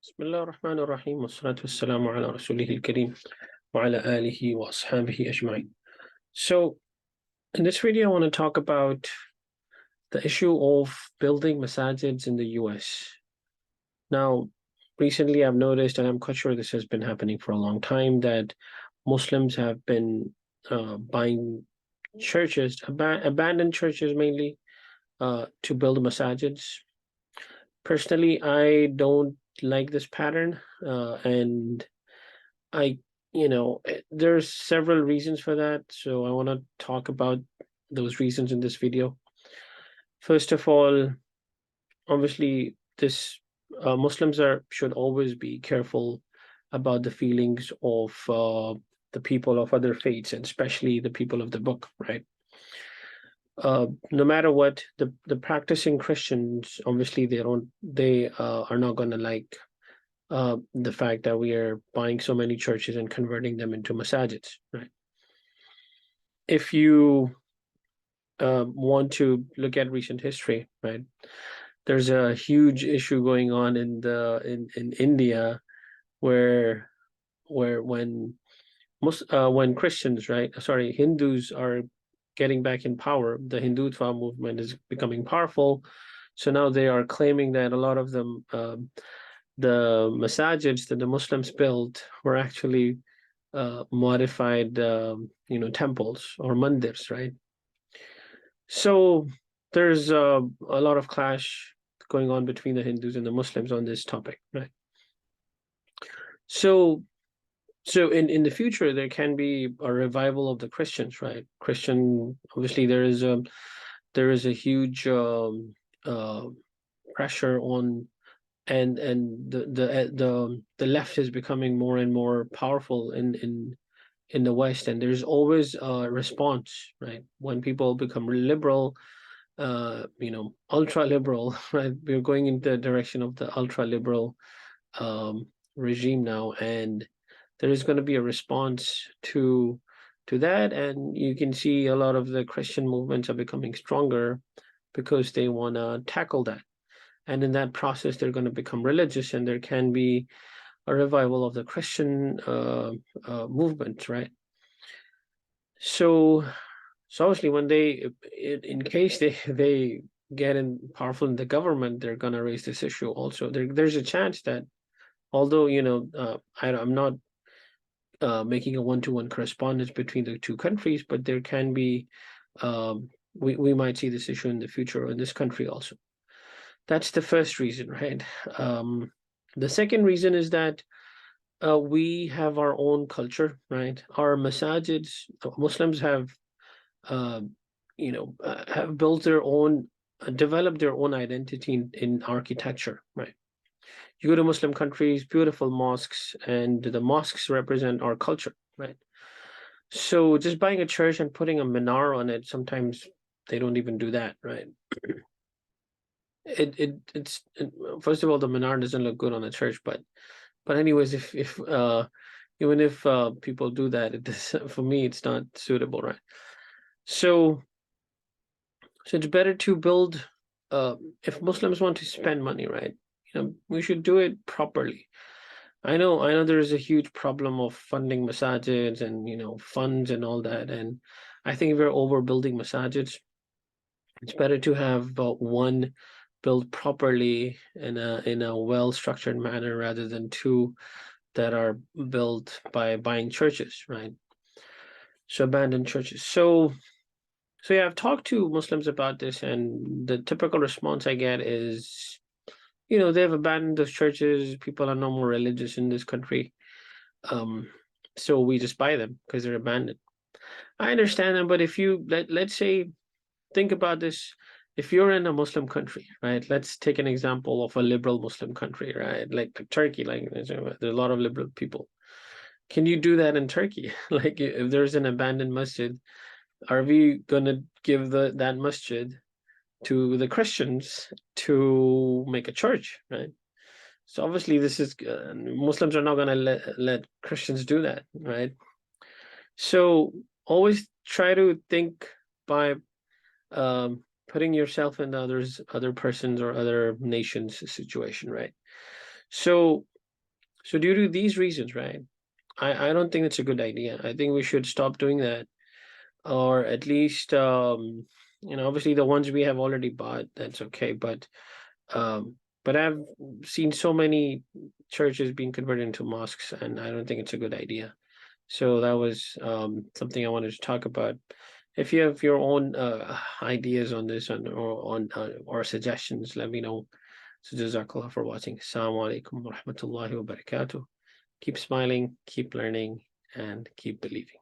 بسم الله الرحمن الرحيم والصلاة والسلام على رسوله الكريم وعلى آله وأصحابه أجمعين. So in this video, I want to talk about the issue of building masajids in the US. Now, recently I've noticed, and I'm quite sure this has been happening for a long time, that Muslims have been buying churches, abandoned churches mainly, to build masajids. Personally, I don't like this pattern, and I, there's several reasons for that. So I want to talk about those reasons in this video. First of all, obviously, this Muslims are should always be careful about the feelings of the people of other faiths, and especially the people of the book, right? No matter what, the practicing Christians, obviously, they are not going to like the fact that we are buying so many churches and converting them into masajids, right? If you want to look at recent history, right, there's a huge issue going on in India where when Christians, right, sorry, Hindus are getting back in power, the Hindutva movement is becoming powerful. So now they are claiming that a lot of them, the masajids that the Muslims built were actually modified, temples or mandirs, right? So there's a lot of clash going on between the Hindus and the Muslims on this topic, right? So in the future there can be a revival of the Christians, right? Christian, obviously there is a huge uh, pressure on, and the left is becoming more and more powerful in the West, and there's always a response, right? When people become liberal, ultra liberal, right? We're going in the direction of the ultra liberal regime now, and there is going to be a response to that, and you can see a lot of the Christian movements are becoming stronger because they want to tackle that, and in that process they're going to become religious, and there can be a revival of the Christian movement, right? So obviously, when in case they get in powerful in the government, they're gonna raise this issue also. There's a chance that, although I'm not making a one-to-one correspondence between the two countries, but there can be, we might see this issue in the future in this country also. That's the first reason, right? The second reason is that we have our own culture, right? Our masajids, Muslims uh, have built their own, developed their own identity in architecture, right? You go to Muslim countries, beautiful mosques, and the mosques represent our culture, right? So just buying a church and putting a minar on it, sometimes they don't even do that, right? First of all, the minar doesn't look good on a church, but anyways, if even if people do that, for me it's not suitable, right? So it's better to build, if Muslims want to spend money, right? We should do it properly. I know there's a huge problem of funding masajids and funds and all that, and I think if we're overbuilding masajids, it's better to have one built properly in a well-structured manner rather than two that are built by buying churches, right? So abandoned churches. So yeah, I've talked to Muslims about this, and the typical response I get is, they've abandoned those churches. People are no more religious in this country. Um, so we just buy them because they're abandoned. I understand them, but if you let's say, think about this. If you're in a Muslim country, right? Let's take an example of a liberal Muslim country, right? Like Turkey, like there's a lot of liberal people. Can you do that in Turkey? Like if there's an abandoned masjid, are we gonna give that masjid to the Christians to make a church, right? So obviously, this is Muslims are not gonna let Christians do that, right? So always try to think by putting yourself in other persons or other nations' situation, right? So So due to these reasons, right, I don't think it's a good idea. I think we should stop doing that, or at least obviously the ones we have already bought, that's okay. But I've seen so many churches being converted into mosques, and I don't think it's a good idea. So that was something I wanted to talk about. If you have your own ideas on this or suggestions, let me know. So jazakallah for watching. Assalamu alaikum wa rahmatullahi wa barakatuh. Keep smiling, keep learning, and keep believing.